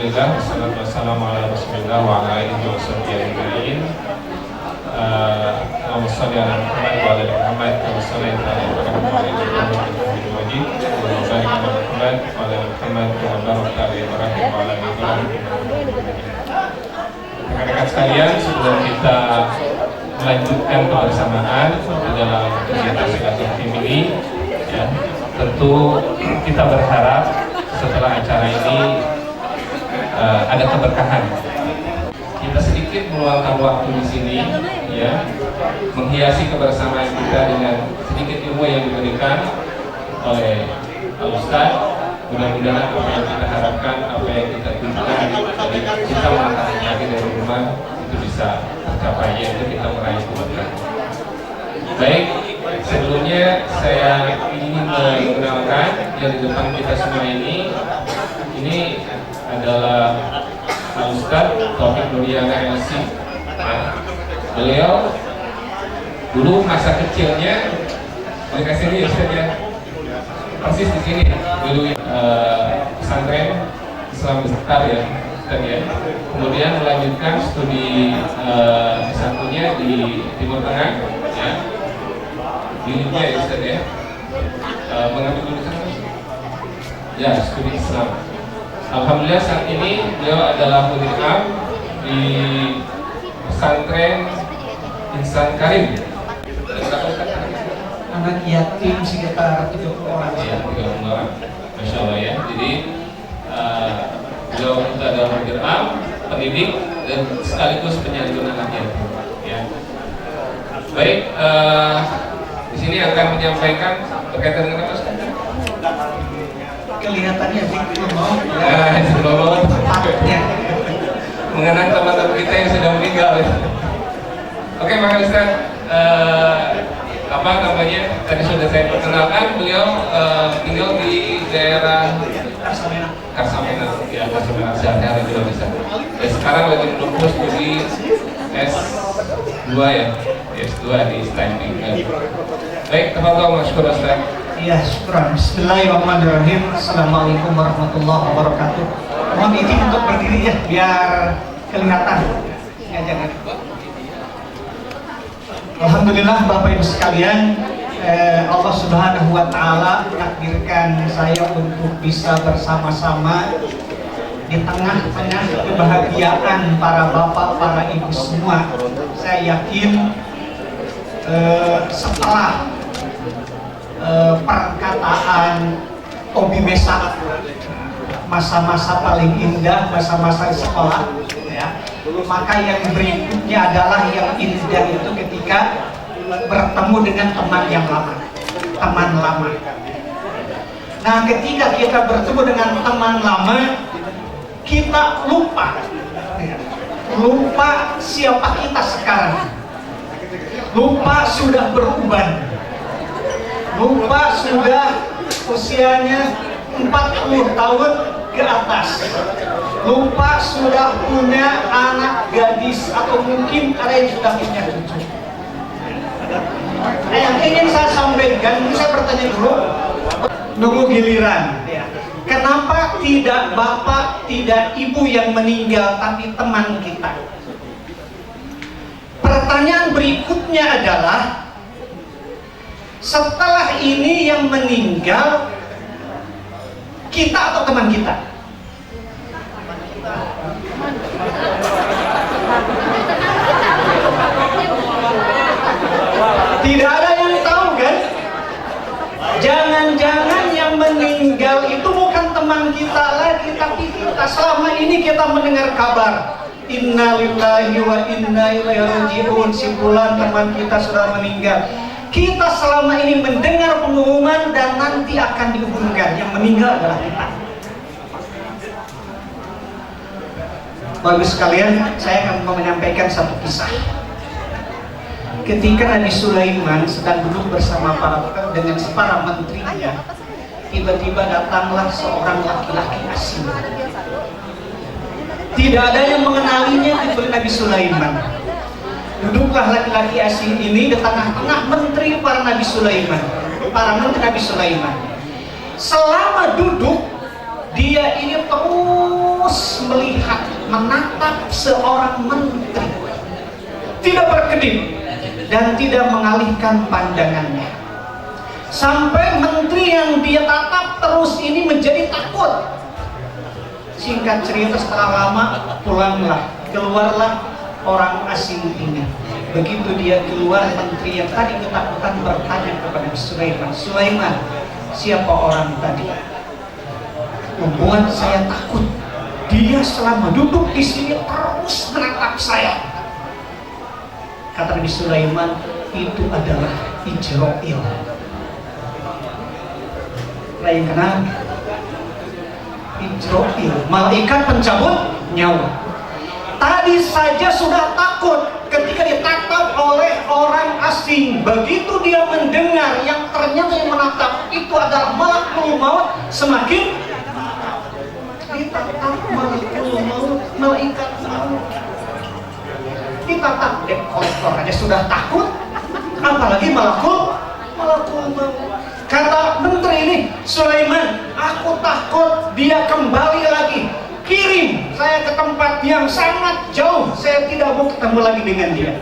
Alhamdulillah, wassalatu wassalamu ala rasulillah wa ala alihi wa sahbihi ajma'in. Allahumma shalli ala Muhammad wa ala ali Muhammad kama shallaita ala Ibrahim wa ala ali Ibrahim innaka Hamidum Majid. Allahumma barik ala Muhammad wa ala ali Muhammad kama barakta ala Ibrahim wa ala ali Ibrahim innaka Hamidum Majid. Rekan-rekan sekalian, sebelum kita melanjutkan kebersamaan di dalam kegiatan silaturahim ini, ya, tentu kita berharap setelah acara ini ada keberkahan. Kita sedikit meluangkan waktu di sini, ya, menghiasi kebersamaan kita dengan sedikit ilmu yang diberikan oleh Pak Ustadz. Mudah-mudahan apa yang kita harapkan, apa yang kita tunjukkan dari kita mengangkat kaki dari rumah itu bisa tercapai, yaitu kita meraih keberkahan. Baik, sebelumnya saya ingin mengenalkan yang di depan kita semua ini adalah Pak Ustadz Taufik Nuriyana LC. Beliau dulu masa kecilnya, boleh kasih lihat Ustadz ya, persis di sini dulu pesantren Islam Besar ya, Ustadz ya. Kemudian melanjutkan studi S1-nya di Timur Tengah, ya, di India ya Ustadz ya. Mengambil jurusan ya studi Islam. Alhamdulillah saat ini beliau adalah murid am di pesantren Insan Karim. Anak yatim sekitar 30 orang. Ya, 30 orang. Masya Allah ya. Jadi beliau itu adalah murid am, pendidik dan sekaligus penyantun anak yatim. Ya. Baik, di sini akan menyampaikan berkaitan dengan apa? Kelihatannya sih belum tepatnya mengenang teman-teman kita yang sudah meninggal. Oke, Pak Ustaz, apa namanya? Tadi sudah saya perkenalkan, beliau tinggal di daerah Karsamena, ya, Karsamena sehari-hari juga bisa. Dan sekarang lagi menunggu studi S2 ya, S2 di Stanford. Baik, teman-teman, masyukur Ustaz. iya, syukur. Bismillahirrahmanirrahim. Assalamualaikum warahmatullahi wabarakatuh. Mohon izin untuk berdiri ya, biar kelihatan ya, jangan. Alhamdulillah Bapak Ibu sekalian, Allah Subhanahu wa Ta'ala menakdirkan saya untuk bisa bersama-sama di tengah-tengah kebahagiaan para bapak, para ibu semua. Saya yakin setelah perkataan Tobi Mesa, masa-masa paling indah, masa-masa sekolah, ya, maka yang berikutnya adalah yang indah itu ketika bertemu dengan teman yang lama, teman lama. Nah, ketika kita bertemu dengan teman lama, kita lupa siapa kita sekarang, lupa sudah beruban, lupa sudah usianya 40 tahun ke atas, lupa sudah punya anak gadis atau mungkin ada yang sudah punya cucu. Nah, yang ingin saya sampaikan, ini saya bertanya dulu, nunggu giliran. Kenapa tidak bapak, tidak ibu yang meninggal, tapi teman kita? Pertanyaan berikutnya adalah, setelah ini yang meninggal kita atau teman kita? Tidak ada yang tahu kan? Jangan-jangan yang meninggal itu bukan teman kita lagi, tapi kita. Selama ini kita mendengar kabar inna lillahi wa inna ilaihi raji'un, si fulan teman kita sudah meninggal. Kita selama ini mendengar pengumuman dan nanti akan diumumkan yang meninggal adalah kita. Bagus sekalian, saya akan menyampaikan satu kisah. Ketika Nabi Sulaiman sedang duduk bersama dengan para menterinya, tiba-tiba datanglah seorang laki-laki asing. Tidak ada yang mengenalinya kecuali Nabi Sulaiman. Duduklah laki-laki asing ini di tengah-tengah menteri para Nabi Sulaiman, para menteri Nabi Sulaiman. Selama duduk, dia ini terus terus melihat, menatap seorang menteri, tidak berkedip dan tidak mengalihkan pandangannya, sampai menteri yang dia tatap terus ini menjadi takut. Singkat cerita, setelah lama keluarlah orang asing ini. Begitu dia keluar, menteri yang tadi ketakutan bertanya kepada Sulaiman, "Sulaiman, siapa orang tadi? Membuat saya takut. Dia selama duduk di sini terus menatap saya." Kata Nabi Sulaiman, "Itu adalah Ijroil." Lain kenal? Ijroil, malaikat pencabut nyawa. Tadi saja sudah takut ketika ditatap oleh orang asing. Begitu dia mendengar yang ternyata yang menatap itu adalah malakul maut, semakin ditatap malakul maut, malaikat maut. Ditatap debt collector aja sudah takut, apalagi malakul maut. Kata menteri ini, "Sulaiman, aku takut dia kembali lagi. Kirim saya ke tempat yang sangat jauh, saya tidak mau ketemu lagi dengan dia."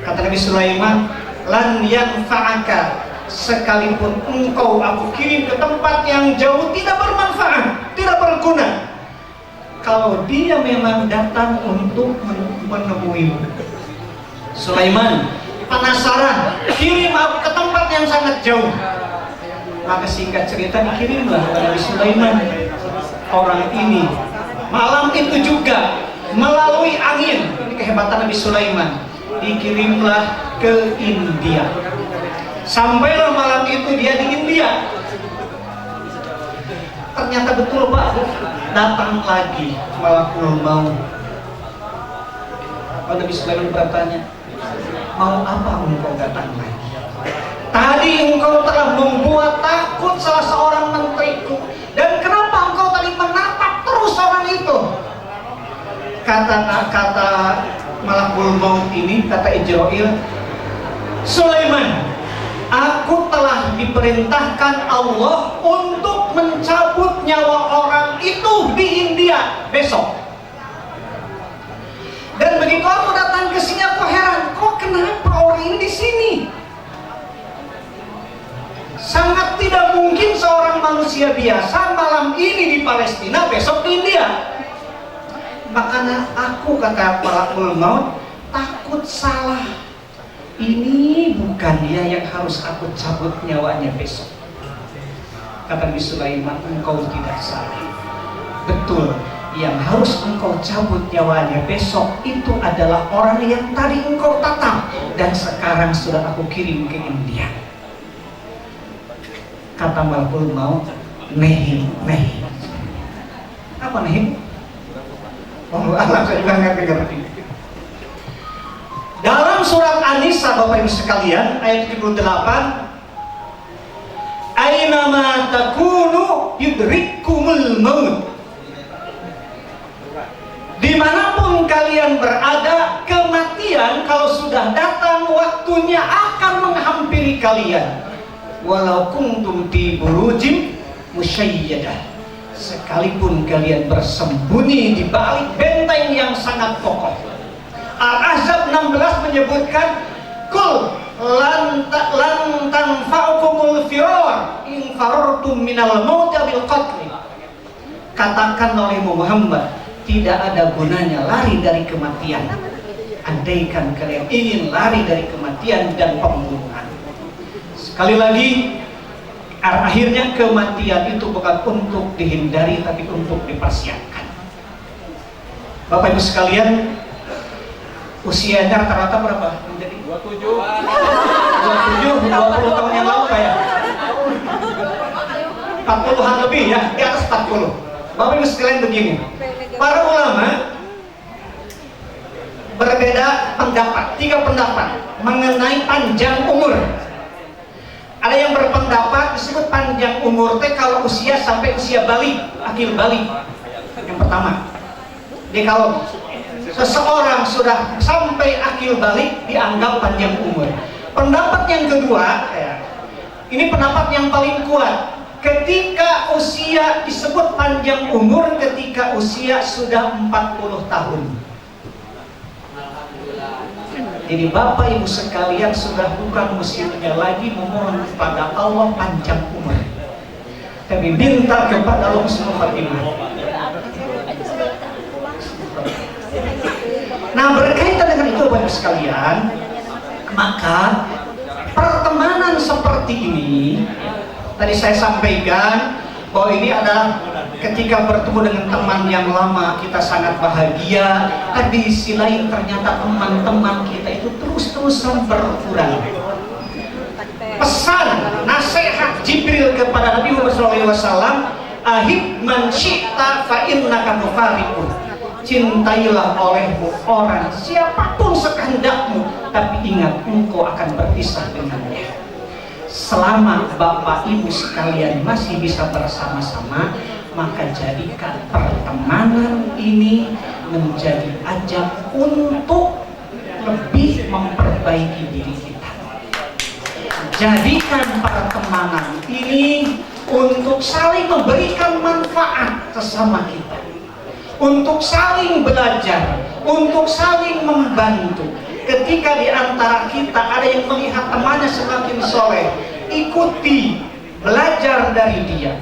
Kata Nabi Sulaiman, "Lan yanfa'aka, sekalipun engkau aku kirim ke tempat yang jauh tidak bermanfaat, tidak berguna, kalau dia memang datang untuk menemuimu." Sulaiman penasaran, kirim aku ke tempat yang sangat jauh. Maka singkat cerita dikirimlah kepada Nabi Sulaiman orang ini. Malam itu juga melalui angin, ini kehebatan Nabi Sulaiman, dikirimlah ke India. Sampailah malam itu dia di India. Ternyata betul Pak, datang lagi malakul maut. Nabi Sulaiman bertanya, "Mau apa engkau datang lagi? Tadi engkau telah membuat takut salah seorang menteriku, dan kenapa engkau tadi menatap terus orang itu?" Kata malakul maut ini, kata Ijroil, "Sulaiman, aku telah diperintahkan Allah untuk mencabut nyawa orang itu di India besok. Dan begitu aku datang ke sini, aku heran, kok kenapa orang ini di sini? Sangat tidak mungkin seorang manusia biasa malam ini di Palestina, besok di India. Makanya aku," kata malakul maut, "takut salah. Ini bukan dia yang harus aku cabut nyawanya besok." Kata Nabi Sulaiman, "Engkau tidak salah. Betul, yang harus engkau cabut nyawanya besok itu adalah orang yang tadi engkau tatap dan sekarang sudah aku kirim ke India." Kata malakul maut, "Nehi." Apa nehi? Oh, Allah, saya juga ngerti. Dalam surat An-Nisa, Bapak Ibu sekalian, ayat 78, "Ainama takunu yudrikkumul maut." Dimanapun kalian berada, kematian kalau sudah datang waktunya akan menghampiri kalian. Walau kuntum fi burujim musyayyadah, sekalipun kalian bersembunyi di balik benteng yang sangat kokoh. Al-Ahzab 16 menyebutkan, "Kul lan tanfa'ukumul firar in farartum minal mauti bil qatl." Katakan oleh Muhammad, tidak ada gunanya lari dari kematian, andaikan kalian ingin lari dari kematian dan pembunuhan. Sekali lagi, akhirnya kematian itu bukan untuk dihindari, tapi untuk dipersiapkan. Bapak Ibu sekalian, usianya rata-rata berapa? Menjadi 27, 20 tahun yang lalu kayak 40-an lebih ya, di atas 40. Bapak Ibu sekalian begini, para ulama berbeda pendapat, 3 pendapat mengenai panjang umur. Ada yang berpendapat disebut panjang umur teh kalau usia sampai usia balik, akil balik. Yang pertama, jadi kalau seseorang sudah sampai akil balik dianggap panjang umur. Pendapat yang kedua, ini pendapat yang paling kuat. Ketika usia disebut panjang umur ketika usia sudah 40 tahun. Jadi Bapak Ibu sekalian sudah bukan musimnya lagi memohon kepada Allah panjang umur, tapi minta kepada Allah husnul khatimah. Nah, berkaitan dengan itu Bapak Ibu sekalian, maka pertemanan seperti ini tadi saya sampaikan bahwa ini adalah ketika bertemu dengan teman yang lama kita sangat bahagia, tapi di sisi lain ternyata teman-teman kita itu terus-terusan berkurang. Pesan nasihat Jibril kepada Nabi Muhammad SAW, ahib man syi'ta fa innaka mufariqun. Cintailah olehmu orang siapapun sekehendakmu, tapi ingat engkau akan berpisah dengannya. Selama Bapak Ibu sekalian masih bisa bersama-sama, maka jadikan pertemanan ini menjadi ajang untuk lebih memperbaiki diri kita. Jadikan pertemanan ini untuk saling memberikan manfaat sesama kita, untuk saling belajar, untuk saling membantu. Ketika di antara kita ada yang melihat temannya semakin soleh, ikuti, belajar dari dia.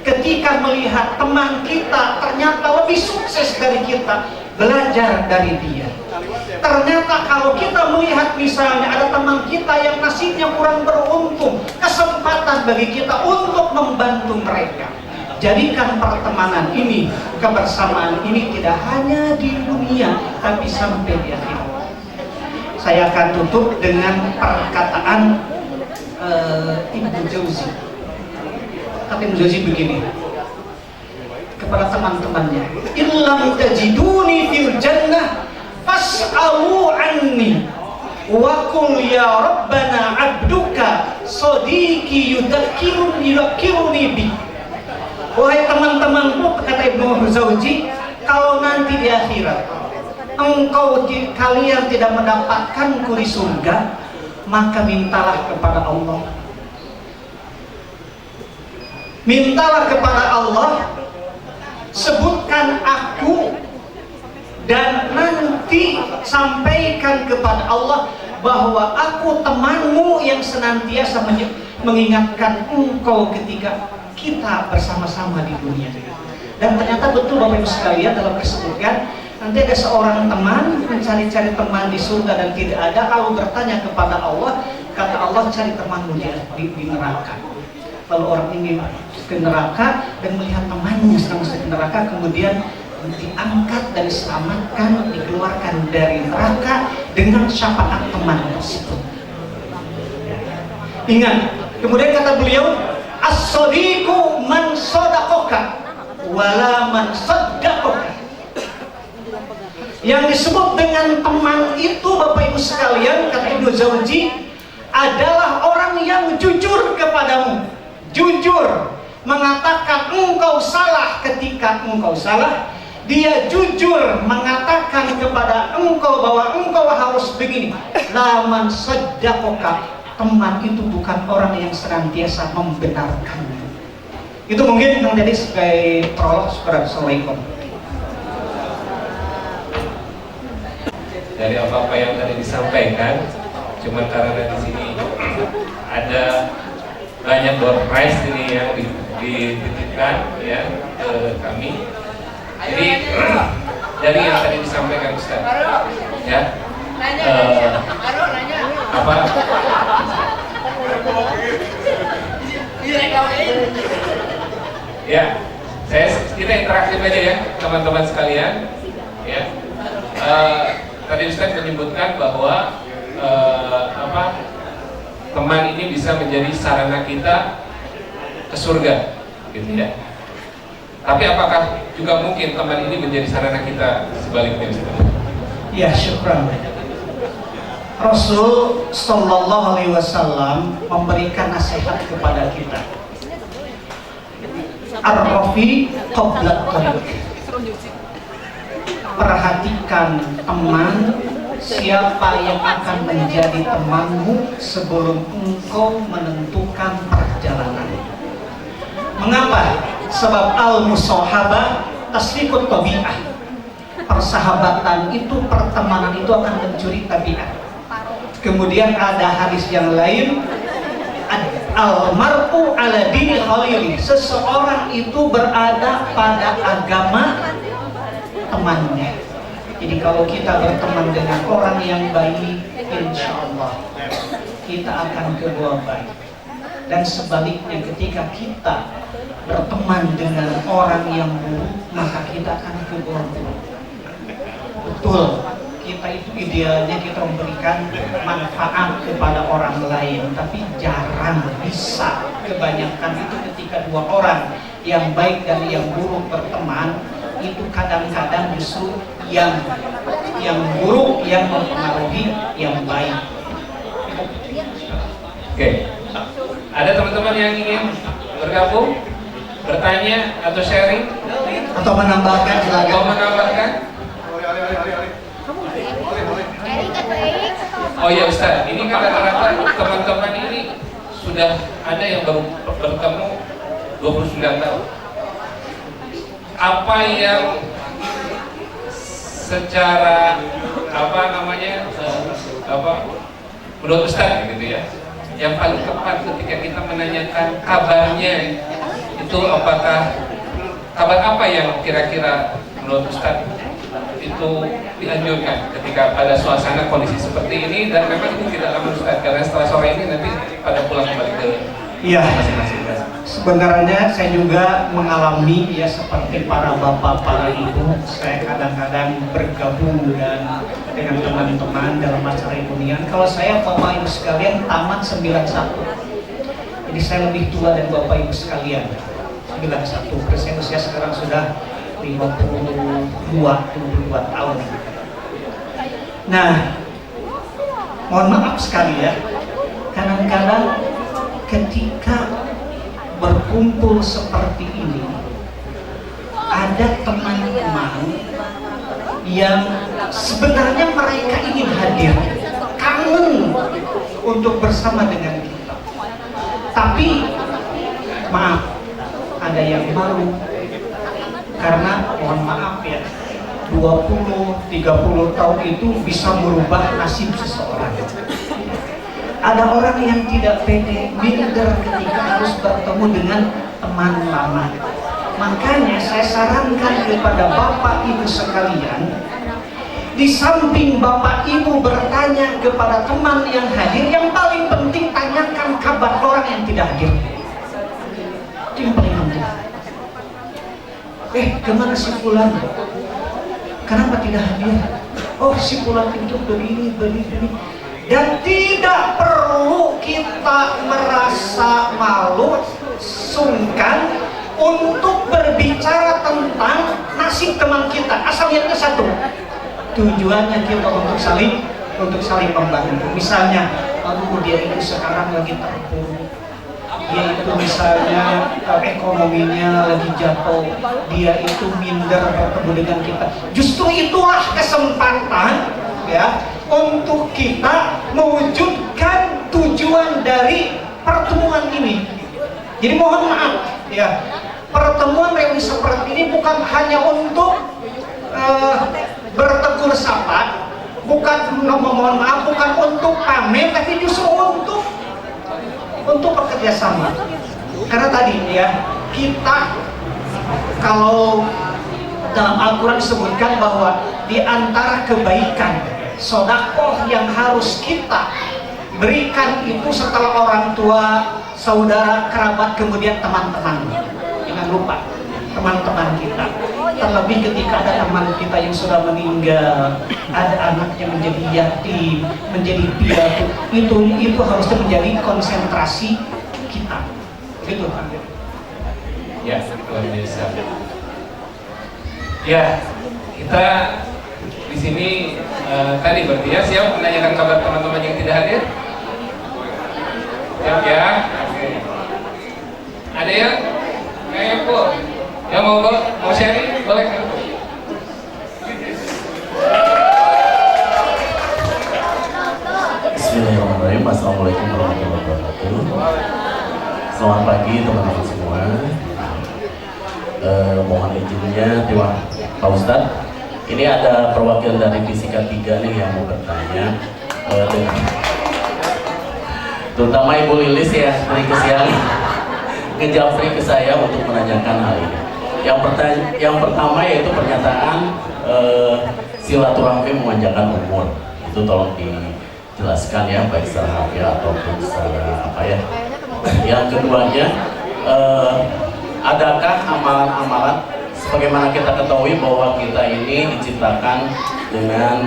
Ketika melihat teman kita ternyata lebih sukses dari kita, belajar dari dia. Ternyata kalau kita melihat misalnya ada teman kita yang nasibnya kurang beruntung, kesempatan bagi kita untuk membantu mereka. Jadikan pertemanan ini, kebersamaan ini tidak hanya di dunia, tapi sampai di akhirat. Saya akan tutup dengan perkataan Ibnu Jauzi. Kata Ibnu Jauzi begini kepada teman-temannya, illam tajiduni fil jannah fas'alu anni wa qul ya rabbana abduka sadiqi yudakkiruni bi. Wahai teman-temanku, kata Ibnu Jauzi, kalau nanti di akhirat kalian tidak mendapatkanku di surga, maka mintalah kepada Allah. Mintalah kepada Allah, sebutkan aku, dan nanti sampaikan kepada Allah bahwa aku temanmu yang senantiasa mengingatkan engkau ketika kita bersama-sama di dunia. Dan ternyata betul Bapak Ibu sekalian, dalam disebutkan nanti ada seorang teman mencari-cari teman di surga dan tidak ada. Kalau bertanya kepada Allah, kata Allah, cari temanmu di neraka. Lalu orang ini ke neraka dan melihat temannya sedang masuk ke neraka, kemudian diangkat dan diselamatkan, dikeluarkan dari neraka dengan syafaat teman tersebut. Ingat, kemudian kata beliau, as-sadiqu man sadaqaka wala man saddaqaka. Yang disebut dengan teman itu Bapak Ibu sekalian, kata Ibnu Jauzi, adalah orang yang jujur kepadamu, jujur mengatakan engkau salah ketika engkau salah. Dia jujur mengatakan kepada engkau bahwa engkau harus begini. Laman saddaqaka, teman itu bukan orang yang senantiasa membenarkanmu. Itu mungkin yang jadi sebagai prolog. Assalamualaikum. Dari apa-apa yang tadi disampaikan, cuma karena di sini ada banyak door prize ini yang dititipkan ya ke kami. Jadi dari yang tadi disampaikan Ustaz, ya apa? Ya, kita interaktif aja ya teman-teman sekalian, ya. Tadi Ustaz menyebutkan bahwa teman ini bisa menjadi sarana kita ke surga, gitu ya. Tapi apakah juga mungkin teman ini menjadi sarana kita sebaliknya, Ustaz? Ya, syukran. Rasul Sallallahu Alaihi Wasallam memberikan nasihat kepada kita. Ar-Rafi qabla tariq. Perhatikan teman, siapa yang akan menjadi temanmu sebelum engkau menentukan perjalanan. Mengapa? Sebab al-musahabah tasfiqut tabi'ah. Persahabatan itu, pertemanan itu akan mencuri tabiat. Kemudian ada hadis yang lain, al-mar'u ala dini khalili. Seseorang itu berada pada agama temannya. Jadi kalau kita berteman dengan orang yang baik, insya Allah kita akan kedua baik. Dan sebaliknya ketika kita berteman dengan orang yang buruk, maka kita akan kedua buruk. Betul, kita itu idealnya kita memberikan manfaat kepada orang lain, tapi jarang bisa. Kebanyakan itu ketika dua orang yang baik dan yang buruk berteman, itu kadang-kadang justru yang buruk yang mempengaruhi yang baik. Oke. Ada teman-teman yang ingin bergabung, bertanya atau sharing Atau menambahkan silakan. atau menambahkan? Oh ya Ustaz, ini kan rata-rata teman-teman ini sudah ada yang baru bertemu 29 tahun. Apa yang secara menurut Ustaz gitu ya, yang paling tepat ketika kita menanyakan kabarnya itu, apakah kabar apa yang kira-kira menurut Ustaz itu dianjurkan ketika pada suasana kondisi seperti ini, dan memang itu tidak lama Ustaz, karena setelah sore ini nanti pada pulang kembali ke masing-masing. Sebenarnya saya juga mengalami ya seperti para bapak, para ibu. Saya kadang-kadang bergabung dengan teman-teman dalam acara reunian. Kalau saya bapak ibu sekalian tamat 91. Jadi saya lebih tua dari bapak ibu sekalian. 91. Persen usia sekarang sudah 52 tahun. Nah, mohon maaf sekali ya, kadang-kadang ketika berkumpul seperti ini, ada teman-teman yang sebenarnya mereka ingin hadir, kangen untuk bersama dengan kita, tapi maaf, ada yang malu. Karena mohon maaf ya, 20-30 tahun itu bisa merubah nasib seseorang. Ada orang yang tidak pede, minder ketika harus bertemu dengan teman lama. Makanya saya sarankan kepada bapak ibu sekalian, di samping bapak ibu bertanya kepada teman yang hadir, yang paling penting tanyakan kabar orang yang tidak hadir. Itu yang paling penting. Kemana si fulan? Kenapa tidak hadir? Oh, si fulan itu begini. Dan tidak perlu kita merasa malu, sungkan untuk berbicara tentang nasib teman kita. Asal niatnya satu, tujuannya kita untuk saling membantu. Misalnya, aduh dia itu sekarang lagi terpuruk, dia itu misalnya ekonominya lagi jatuh, dia itu minder bertemu dengan kita. Justru itulah kesempatan ya untuk kita mewujudkan tujuan dari pertemuan ini. Jadi mohon maaf ya, pertemuan reuni seperti ini bukan hanya untuk bertegur sapa, bukan mohon maaf, bukan untuk pamer, tapi justru untuk bekerja sama. Karena tadi ya, kita kalau dalam Al-Quran disebutkan bahwa di antara kebaikan sedekah yang harus kita berikan itu setelah orang tua, saudara, kerabat, kemudian teman-teman. Jangan lupa teman-teman kita. Terlebih ketika ada teman kita yang sudah meninggal, ada anaknya menjadi yatim, menjadi piatu, itu harusnya menjadi konsentrasi kita. Begitu, Pak. Ya, luar biasa. Ya, kita di sini tadi berarti ya siap menanyakan kabar teman-teman yang tidak hadir. Siap ya. Ada yang yang mau sharing boleh kan? Bismillahirrahmanirrahim. Assalamualaikum warahmatullahi wabarakatuh. Selamat pagi teman-teman semua. sebelumnya terima Pak Ustadz. Ini ada perwakilan dari Fisika 3 nih yang mau bertanya, terutama Ibu Lilis ya, sering kesian ngejapri ke saya untuk menanyakan hal ini. Yang pertama yaitu pernyataan silaturahmi memanjangkan umur. Itu tolong dijelaskan ya, baik secara harfiah ataupun secara apa ya. Yang keduanya, adakah amalan-amalan sebagaimana kita ketahui bahwa kita ini diciptakan dengan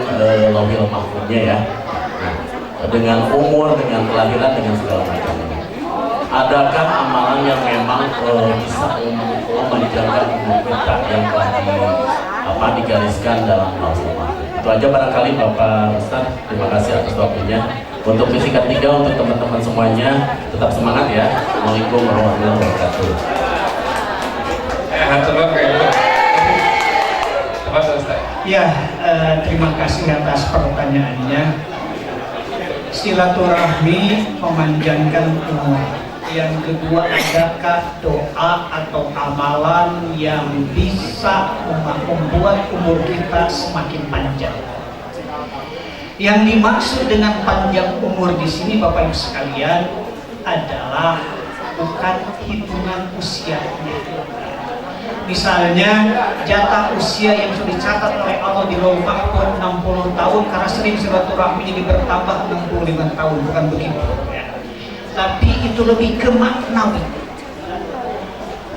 lauhil mahfuznya ya, dengan umur, dengan kelahiran, dengan segala macamnya. Adakah amalan yang memang bisa memanjangkan umur kita yang telah digariskan dalam lauhil mahfuz? Itu aja barangkali Bapak Ustadz. Terima kasih atas waktunya. Untuk Fisika 3, untuk teman-teman semuanya tetap semangat ya. Assalamualaikum warahmatullahi wabarakatuh. Ya, terima kasih atas pertanyaannya. Silaturahmi memanjangkan umur. Yang kedua, adakah doa atau amalan yang bisa membuat umur kita semakin panjang? Yang dimaksud dengan panjang umur di sini, Bapak Ibu sekalian, adalah bukan hitungan usianya. Misalnya jatah usia yang sudah dicatat oleh Allah di Lauhul Mahfuz 60 tahun, karena sering silaturahmi jadi bertambah 65 tahun, bukan begitu ya. Tapi itu lebih ke maknawi.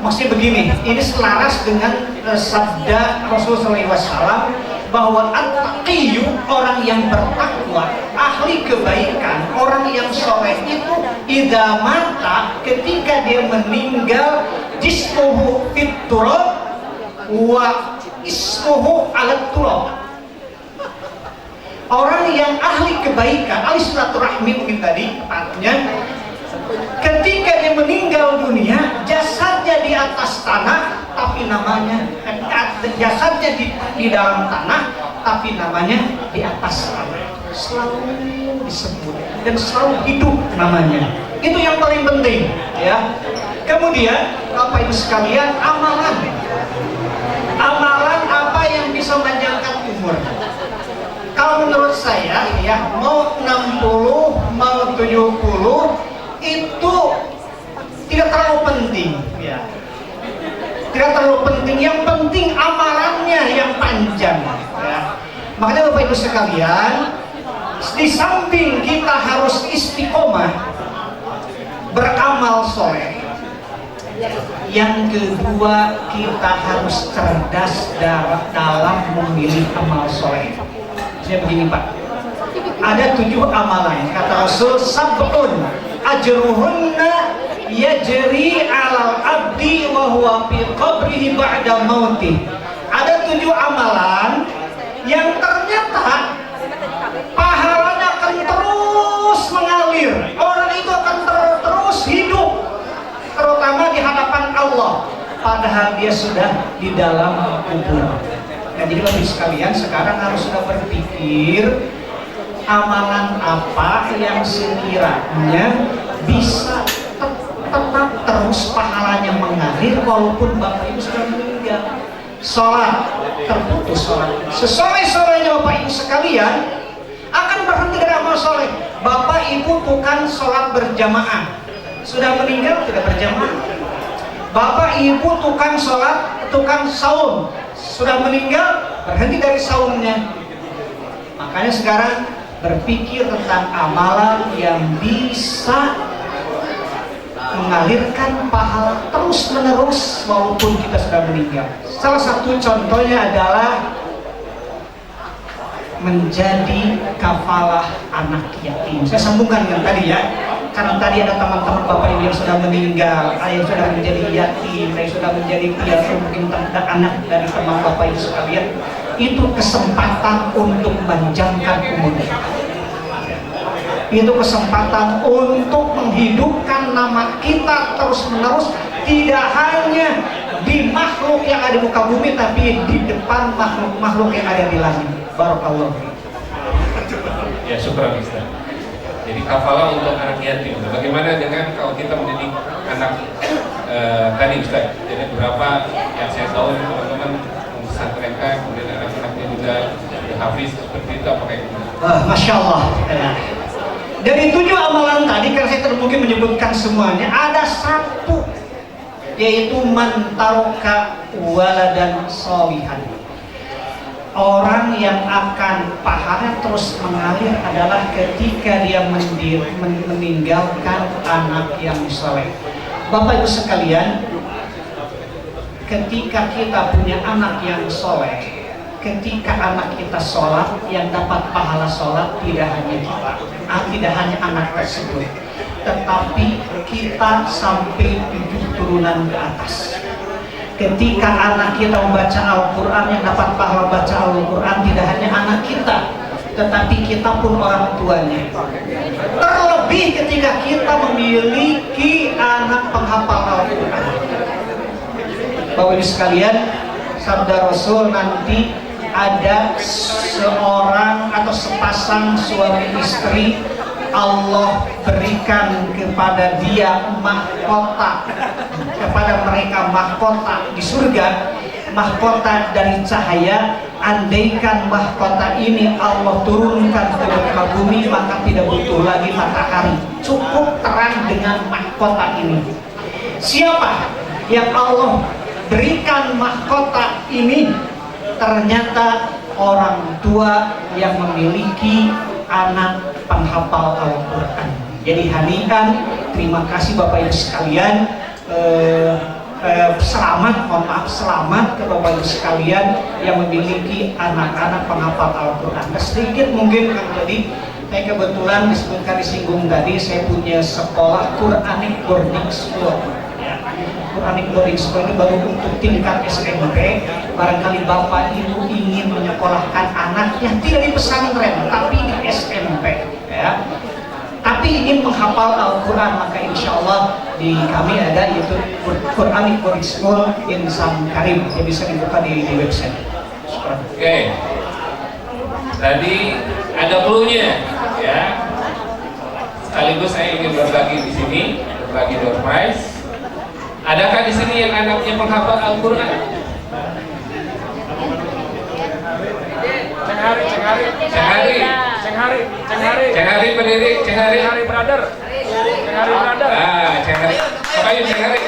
Maksudnya begini, ini selaras dengan sabda Rasulullah SAW bahwa at-taqiyyu, orang yang bertakwa, ahli kebaikan, orang yang soleh itu idza mata, ketika dia meninggal, jismuhu fit turab wa ismuhu alat turab. Orang yang ahli kebaikan, ahli silaturahmi mungkin tadi tepatnya, ketika dia meninggal dunia, jasadnya di atas tanah, tapi namanya jasadnya di dalam tanah, tapi namanya di atas tanah. Selalu disebut dan selalu hidup namanya. Itu yang paling penting, ya. Kemudian, Bapak Ibu sekalian, amalan apa yang bisa memanjangkan umur? Kalau menurut saya, ya, mau 60, mau 70 itu tidak terlalu penting, ya. Tidak terlalu penting. Yang penting amalannya yang panjang, ya. Makanya Bapak Ibu sekalian, di samping kita harus istiqomah beramal soleh, yang kedua kita harus cerdas dalam memilih amal soleh. Saya begini Pak, ada 7 amalan kata Rasul, sab'un ajruhunna yajri alal abdi wa huwa fi qabrihi ba'da mautih. Ada 7 amalan yang ternyata pahalanya akan terus mengalir. Orang itu akan terus hidup, terutama di hadapan Allah, padahal dia sudah di dalam kubur. Nah, jadi Bapak sekalian, sekarang harus sudah berpikir amalan apa yang sekiranya bisa tetap terus pahalanya mengalir walaupun Bapak Ibu sudah meninggal. Sholat terputus, sholat sesoleh-solehnya Bapak Ibu sekalian akan berhenti dari amal soleh. Bapak Ibu bukan sholat berjamaah, sudah meninggal tidak berjamaah. Bapak Ibu tukang sholat, tukang saum, sudah meninggal berhenti dari saumnya. Makanya sekarang berpikir tentang amalan yang bisa mengalirkan pahala terus menerus walaupun kita sudah meninggal. Salah satu contohnya adalah menjadi kafalah anak yatim. Saya sambungkan dengan tadi ya, karena tadi ada teman-teman Bapak Ibu yang sudah meninggal, ada yang sudah menjadi yatim, ada yang sudah menjadi piatu, mungkin anak dari teman Bapak Ibu sekalian. Itu kesempatan untuk memanjangkan umur. Itu kesempatan untuk menghidupkan nama kita terus menerus, tidak hanya di makhluk yang ada di muka bumi, tapi di depan makhluk-makhluk yang ada di langit. Barakallahu. Ya, syukur Ustaz. Jadi kafalah untuk anak yatim. Bagaimana dengan kalau kita menjadi anak tadi Ustaz, jadi beberapa yang saya tahu teman-teman pesantrenkan, kemudian anak-anaknya juga sudah hafiz seperti itu, apakah itu? Masya Allah. Dari 7 amalan tadi, karena saya mungkin menyebutkan semuanya, ada satu, yaitu man taroka waladan sholihan. Orang yang akan pahala terus mengalir adalah ketika dia meninggalkan anak yang soleh. Bapak Ibu sekalian, ketika kita punya anak yang soleh, ketika anak kita sholat, yang dapat pahala sholat tidak hanya kita, tidak hanya anak tersebut, tetapi kita sampai 7 turunan ke atas. Ketika anak kita membaca Al-Quran, yang dapat pahala baca Al-Quran tidak hanya anak kita, tetapi kita pun orang tuanya. Terlebih ketika kita memiliki anak penghafal Al-Quran. Bapak Ibu sekalian, sabda Rasul, nanti ada seorang atau sepasang suami istri, Allah berikan kepada dia mahkota, kepada mereka mahkota di surga, mahkota dari cahaya. Andaikan mahkota ini Allah turunkan ke muka bumi, maka tidak butuh lagi matahari, cukup terang dengan mahkota ini. Siapa yang Allah berikan mahkota ini? Ternyata orang tua yang memiliki anak penghafal Al-Quran. Jadi hanikan, terima kasih Bapak Ibu sekalian. Selamat ke Bapak Ibu sekalian yang memiliki anak-anak penghafal Al-Quran. Sedikit mungkin jadi saya kebetulan disinggung tadi, saya punya sekolah Quranic Boarding School. Quranic Boarding School ini baru untuk tingkat SMP. Barangkali Bapak Ibu ingin menyekolahkan anaknya tidak di pesantren tapi di SMP, ya. Tapi ingin menghafal Al-Quran, maka insya Allah di kami ada yaitu Quranic Boarding School Insan Karim, yang bisa dibuka di website. Oke. Tadi ada clue-nya, ya. Sekaligus saya ingin berbagi di sini, berbagi door prize. Adakah di sini yang anaknya penghafal Al-Quran? Ceng Hari brother. Ah, Ceng Hari. Makanya Ceng Hari.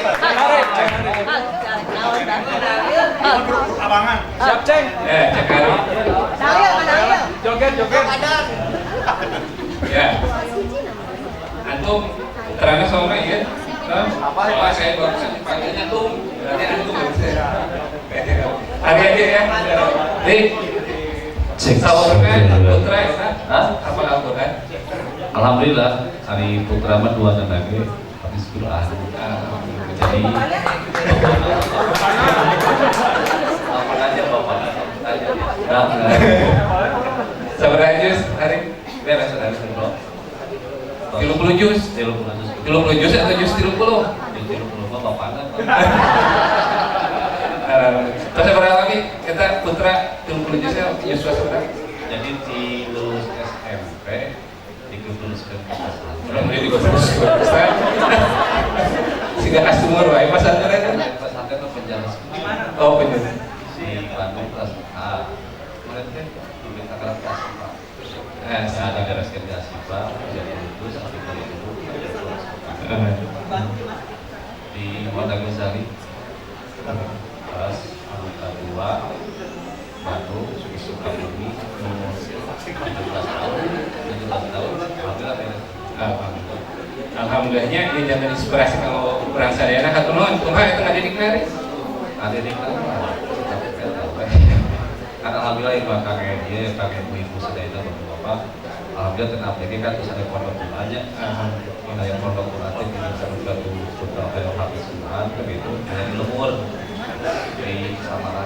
Abangan. Siap, Ceng. Ceng Hari. Joget. Ya. Antum terangnya soalnya ya. Apa saya barusan dipanggilnya tuh. Berarti antum. Hari aja ya. Dik. Sahurnya putra ya, hafal Al-Quran. Alhamdulillah, hari putra mah 2 dan lagi habis Quran. Jadi apa aja bapak aja. Sabar jus hari beres hari sebelum. 30 jus atau jus 30? 30 mah bapaknya. Terus berapa lagi kita putra 30 jusnya jus berapa? Jadi di lulus SMP, dikuluskan ke pesantren. Belum di pesantren. Sehingga asumur wae pesantren. Pesantren itu penjara. Oh, penjara. Di Bandung kelas A. Kemarin teh diminta kelas A. Ada beres kerja Sipa, jadi lulus sampai kali dulu. Di Wanda Ghazali. Kelas angka 2 Bandung, Sukabumi, umur 17 tahun, alhamdulillah beres. Alhamdulillahnya ini jangan inspirasi kalau ukuran sadayana katunuan kumaha itu ngadidik nari. Ngadidik kan alhamdulillah yang kakek dia, kakek ibu sadayana bapak. Alhamdulillah tenang ini kan terus ada pondok aja. Yang pondok kuratif ini satu beberapa yang habis Quran begitu. Ada di Lemur di Samaran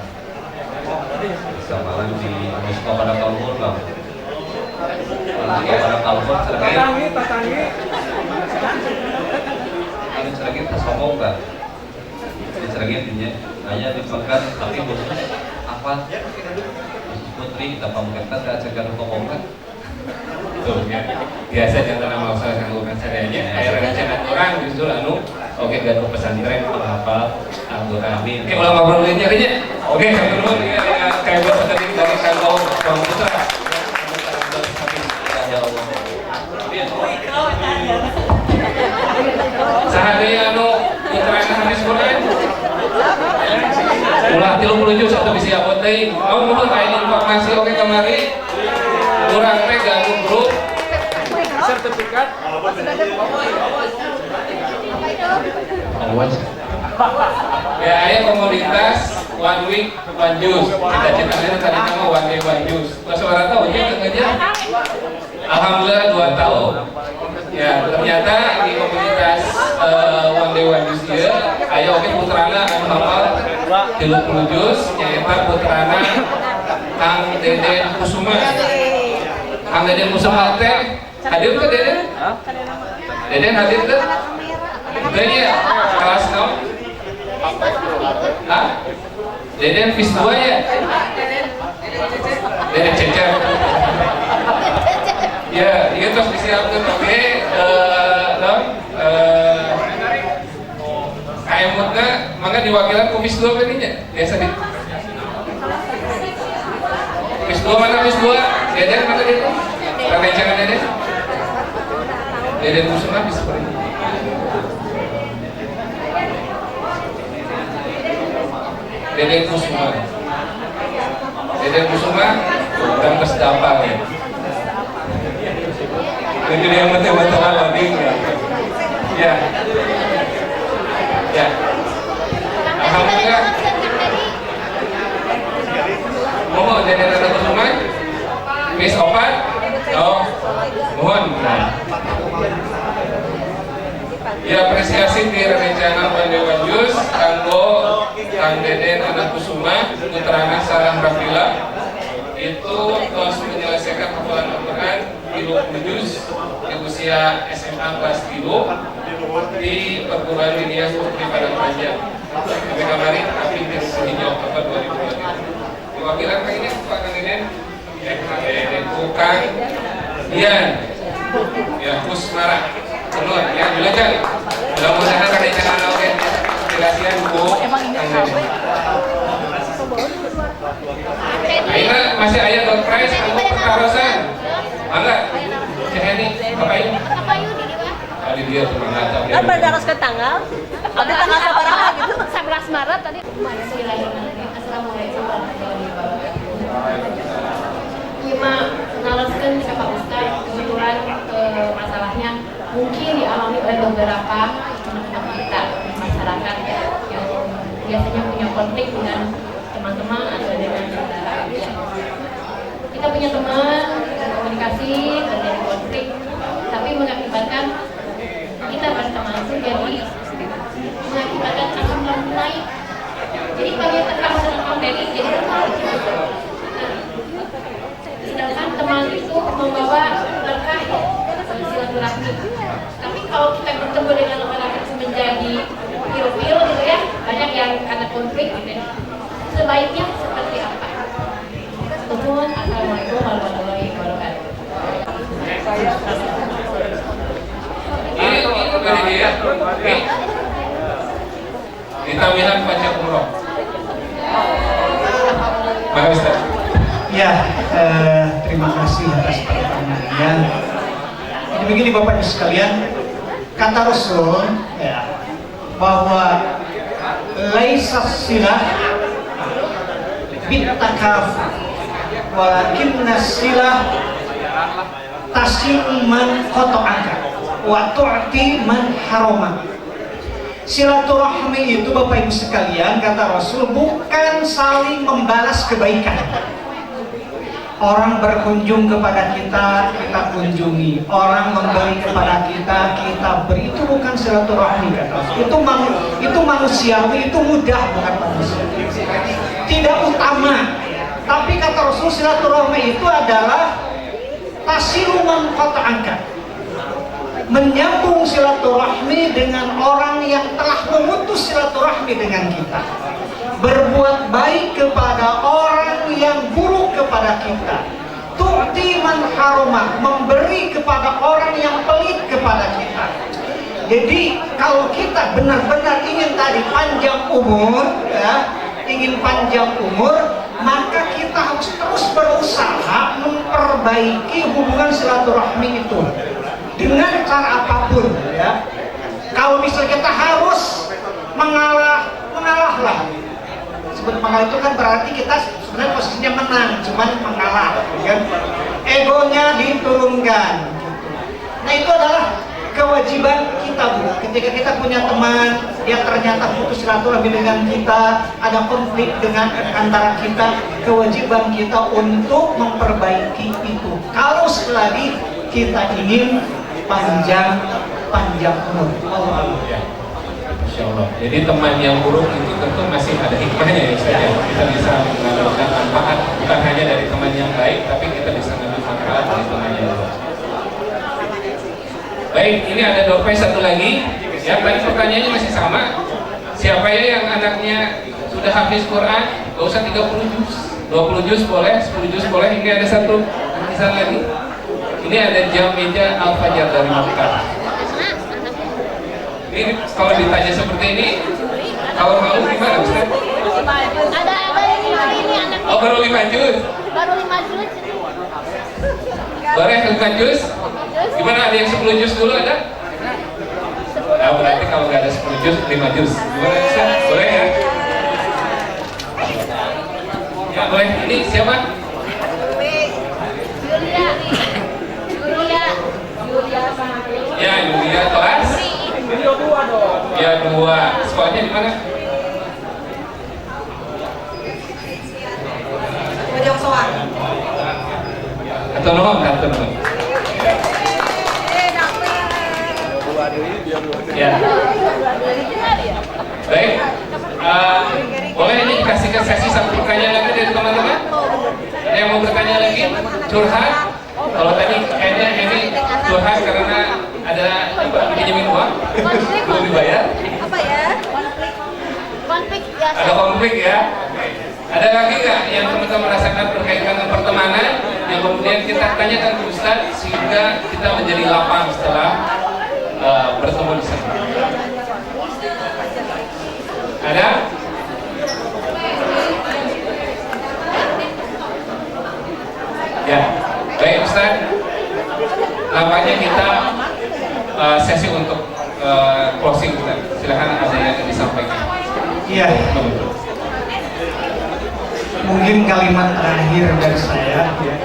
di Mustafa pada Kalbur lah. Pada Kalbur Sergei. Ini Sergei tak sombong kan? Di Sergei punya hanya dipegang tapi khusus apa? Khusus putri kita pamungkas tak segar ngomongkan. Betul ya. Biasa jangan nama usaha yang bukan sadayanya. Air rencangan orang justru Oke, gak pesantren penghafal Al-Quran. Oke, ulang ngobrol ini aja. Oke, sampai dulu kayak buat tadi dari Kangkau Bang Putra. Ya Allah. Sehari anu putra hadis Quran. Ulah 30 juz atau bisa abot deui. Oh, mudah kayak informasi oke kemari. Kurang teh gabung grup Sertifikat. awas. Ya, aya komoditas one week one juice. Kita ceritanya tadi nama one week one juice. Terus orang tahu aja. Alhamdulillah 2 tahun. Ya, ternyata di komunitas one day one juice ya, ayo oke putrana anu hafal 30 juz, nyaeta putrana Kang Deden Kusuma. Kang Deden Kusuma teh hadir ke Deden? Deden hadir ke? Kayaknya kelas 6. Hah? Deden FIS 2 ya? Deden Cecer. Ya, itu terus disiapkan oke, KM-nya maka diwakilan ke FIS 2 kayaknya biasa di FIS 2 mana FIS 2? Deden mana Deden? Rencangan Deden? Deden Kusuma FIS 2. Deden Kusuma. Deden Kusuma dan kesdapang ya. Jadi dia mata-mata landing ya. Ya. Ya. Alhamdulillah. Mohon Deden Deden Kusuma. Miss Opat. Oh. Mohon. Ya, apresiasi di rencana Pandewan Jus kanggo Kang Deden Anak Kusuma putrana sareng Rafila itu terus menyelesaikan hafalan Al-Quran di 20 juz di usia SMA kelas 3 di perguruan Diniyah Putri Padang Panjang. Sampai kemarin api hijau apa 2020. Diwakilan Kang ini Pak Kang Deden, Kang Deden Kang Dian, ya Kusmara. Menurut ya belajar. Mudah-mudahan ada jangan oke. Jelasin Bu. Aina masih ayat door prize aku pertarusan. Mangga. Cek ini apa ini? Apa yuk di mana? Tadi dia tuh mengatakan. Kan berdarah ke tanggal. Ada tanggal sabaraha gitu. 11 Maret tadi. Bismillahirrahmanirrahim. Assalamualaikum warahmatullahi wabarakatuh. Ima naleskeun ka Pak Ustaz kebetulan masalahnya mungkin dialami oleh beberapa teman-teman kita masyarakat yang biasanya punya konflik dengan teman-teman atau dengan saudara. Kita punya teman komunikasi terjadi konflik, tapi mengakibatkan kita berteman itu jadi mengakibatkan asam lambung naik. Jadi bagian tengah asam dari jadi terbalik. Sedangkan teman itu membawa berkah silaturahmi. Tapi kalau kita bertemu dengan orang itu menjadi pil-pil gitu ya, banyak yang karena konflik gitu ya. Sebaiknya seperti apa? Assalamualaikum warahmatullahi wabarakatuh. Ini dia. Di Tamilan Panjang Umroh. Pak Ustaz. Ya, terima kasih atas pertanyaannya. Jadi begini Bapak Ibu sekalian, kata Rasul ya, bahwa laisa silah bitakafur walakinna silah tasim man qata'aka wa tu'ti man harama. Silaturahmi itu Bapak Ibu sekalian, kata Rasul, bukan saling membalas kebaikan. Orang berkunjung kepada kita, kita kunjungi. Orang memberi kepada kita, kita beri. Itu bukan silaturahmi, kata Rasul. Itu manusiawi, itu mudah, bukan manusia. Tidak utama. Tapi kata Rasul, silaturahmi itu adalah tasiluman qata'aka, menyambung silaturahmi dengan orang yang telah memutus silaturahmi dengan kita. Berbuat baik kepada orang yang buruk kepada kita. Tu'ti man harama, memberi kepada orang yang pelit kepada kita. Jadi kalau kita benar-benar ingin tadi panjang umur, ya, ingin panjang umur, maka kita harus terus berusaha memperbaiki hubungan silaturahmi itu dengan cara apapun, ya. Kalau misalnya kita harus mengalahlah. Sebenarnya mengalah itu kan berarti kita sebenarnya posisinya menang, cuman mengalah, ya. Egonya diturunkan. Nah itu adalah kewajiban kita, Bu. Ketika kita punya teman, dia ternyata putus silaturahmi dengan kita, ada konflik dengan antara kita, kewajiban kita untuk memperbaiki itu. Kalau sekali kita ingin panjang umur. Ya. Insya Allah. Jadi teman yang buruk itu tentu masih ada hikmahnya ya, Ustaz, ya. Kita bisa mengambil manfaat bukan hanya dari teman yang baik, tapi kita bisa mengambil manfaat dari teman yang buruk. Baik, ini ada dope satu lagi. Ya, tadi pertanyaannya masih sama. Siapa ya yang anaknya sudah habis Quran? Gak usah 30 juz, 20 juz boleh, 10 juz boleh. Ini ada satu tulisan lagi. Ini ada jam meja Al-Fajar dari Makkah. Ini kalau ditanya seperti ini, kalau mau gimana, Ustaz? Ada ini anaknya. Oh, baru 5 juz. Baru 5 juz. Boleh 5 juz? Gimana, ada yang 10 juz dulu ada? Nah, berarti kalau nggak ada 10 juz, 5 juz. Gimana, Ustaz? Boleh ya? Ya, boleh. Ini siapa? Ya, Yulia kelas? Ya, 2. Sekolahnya di mana? Pojok Soang. Atau nomor kantor? Ya. Baik. Boleh ini dikasih ke sesi satu pertanyaan lagi dari teman-teman? Ada yang mau bertanya lagi? Curhat? Kalau tadi kayaknya ini curhat karena ada pinjemin uang belum dibayar. Apa ya? Konflik ya. Ada konflik ya. Ada lagi nggak yang teman-teman merasakan berkaitan dengan pertemanan yang kemudian kita tanyakan ke Ustadz sehingga kita menjadi lapang setelah bertemu di sana? Ada? Ya, baik Ustadz. Nampaknya kita sesi untuk closing, Ustadz. Silakan ada yang disampaikan. Iya. Mungkin kalimat terakhir dari saya, ya.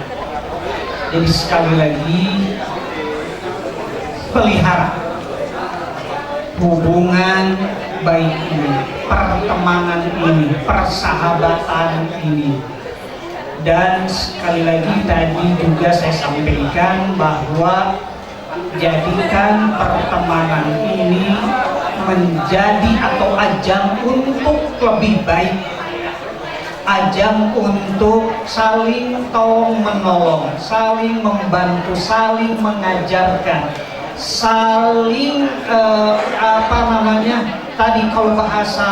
Jadi sekali lagi pelihara hubungan baik ini, pertemanan ini, persahabatan ini. Dan sekali lagi tadi juga saya sampaikan bahwa jadikan pertemanan ini menjadi atau ajang untuk lebih baik, ajang untuk saling tolong menolong, saling membantu, saling mengajarkan, saling tadi kalau bahasa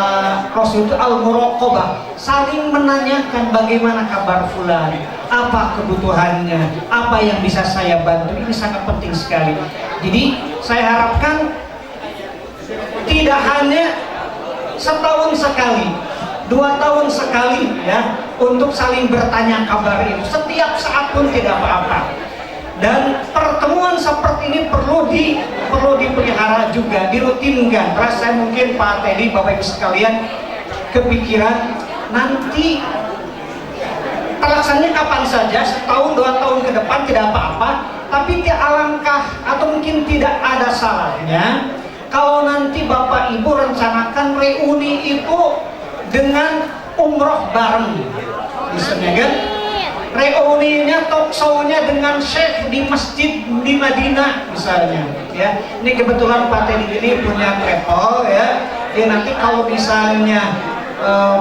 Rasul itu al-muraqabah, saling menanyakan bagaimana kabar fulan, apa kebutuhannya, apa yang bisa saya bantu. Ini sangat penting sekali. Jadi saya harapkan tidak hanya setahun sekali, 2 tahun sekali, ya, untuk saling bertanya kabar itu setiap saat pun tidak apa-apa. Dan pertemuan seperti ini perlu dipelihara juga, dirutinkan. Terus saya mungkin Pak Teddy, Bapak Ibu sekalian, kepikiran nanti terlaksananya kapan saja, setahun 2 tahun ke depan tidak apa-apa. Tapi alangkah atau mungkin tidak ada salahnya kalau nanti Bapak Ibu rencanakan reuni itu dengan umroh bareng, misalnya kan? Reuninya, talk show-nya dengan Syekh di masjid di Madinah misalnya, ya. Ini kebetulan Pak Teddy ini punya travel, ya. Dia nanti kalau misalnya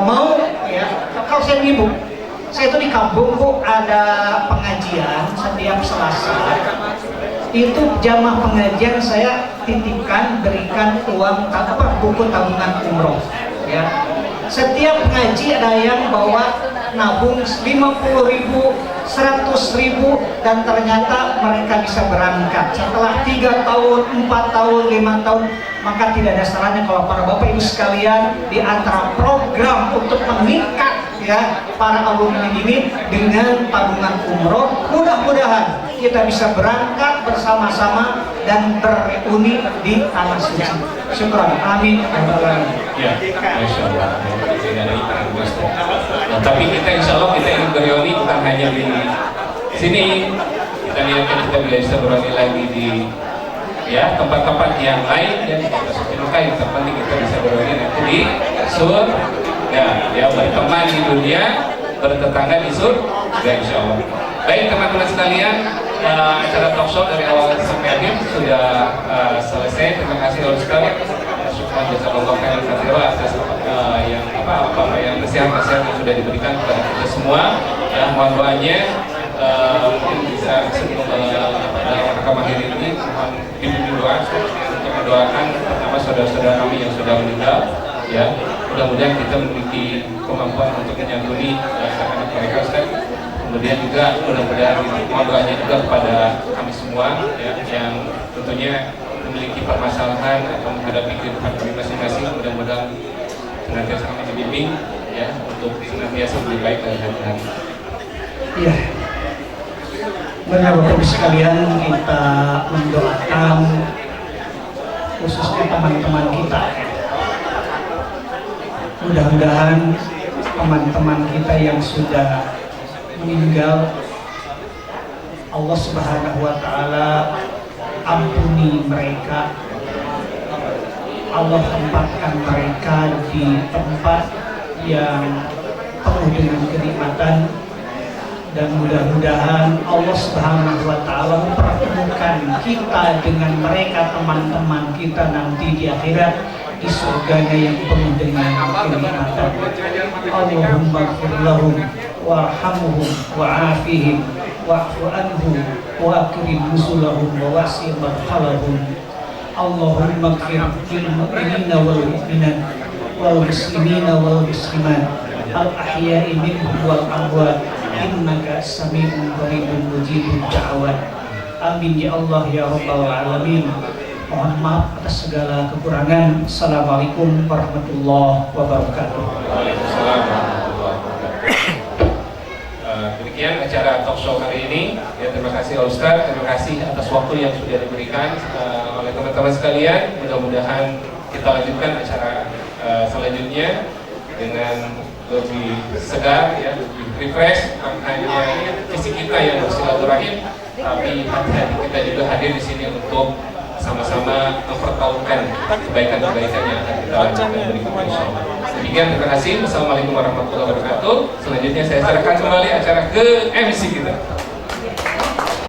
mau, ya, kalau saya ibu, saya itu di kampung, Bu, ada pengajian setiap Selasa. Itu jamaah pengajian saya titipkan, berikan uang buku tabungan umroh, ya. Setiap pengaji ada yang bawa nabung 50.000, 100.000, dan ternyata mereka bisa berangkat setelah 3 tahun, 4 tahun, 5 tahun. Maka tidak ada salahnya kalau para bapak ibu sekalian di antara program untuk mengikat ya para alumni ini dengan tabungan umroh, mudah-mudahan kita bisa berangkat bersama-sama dan berreuni di tanah suci. Syukur, amin. Ya, Masya Allah. Nah, tapi kita insya Allah kita ingin berreuni bukan hanya di sini. Kita lihat kita bisa berreuni lagi di ya tempat-tempat yang lain dan yang terpenting kita bisa berreuni nanti di surga ya, berteman di dunia, bertetangga di surga insya Allah. Baik teman-teman sekalian, acara talk show dari awal sampai akhir sudah selesai. Terima kasih sekali. Syukur jazakallahu khairan katsiran atas yang nasihat-nasihat yang sudah diberikan kepada kita semua. Mohon doanya mungkin bisa dalam rangka mahir ini mohon dibimbing doa untuk mendoakan pertama saudara-saudara kami yang sudah meninggal ya. Mudah-mudahan kita memiliki kemampuan untuk menyantuni anak-anak mereka Ustaz. Kemudian juga mudah-mudahan mohon doanya juga kepada kami semua ya, yang tentunya memiliki permasalahan atau menghadapi kehidupan kami masing-masing. Mudah-mudahan senantiasa kami dibimbing ya untuk senantiasa lebih baik dari hari-hari. Iya. Benar Bapak Ibu sekalian, kita mendoakan khususnya teman-teman kita. Mudah-mudahan teman-teman kita yang sudah meninggal, Allah Subhanahu wa Ta'ala ampuni mereka. Allah tempatkan mereka di tempat yang penuh dengan kenikmatan, dan mudah-mudahan Allah Subhanahu wa Ta'ala mempertemukan kita dengan mereka, teman-teman kita nanti di akhirat, di surganya yang penuh dengan kenikmatan. Allahumma ighfir lahum warhamhum wa'afihim wa'fu anhum wa akrim nusulahum wa wasi' madkhalahum. Allahumma ighfir lil mu'minina wal mu'minat wal muslimina wal muslimat al ahya'i minhum wal amwat innaka sami'un qaribun mujibud da'awat. Amin ya Allah ya rabbal alamin. Mohon maaf atas segala kekurangan. Assalamualaikum warahmatullahi wabarakatuh. Waalaikumsalam warahmatullahi wabarakatuh. Demikian acara talk show hari ini. Ya, terima kasih Ustaz, terima kasih atas waktu yang sudah diberikan oleh teman-teman sekalian. Mudah-mudahan kita lanjutkan acara selanjutnya dengan lebih segar, ya, lebih refresh. Bukan hanya fisik kita yang bersilaturahim, tapi hati kita juga hadir di sini untuk sama-sama mempertahukan kebaikan-kebaikan yang akan kita lakukan berikutnya insyaallah. Demikian, terima kasih. Wassalamualaikum warahmatullahi wabarakatuh. Selanjutnya saya serahkan kembali acara ke MC kita.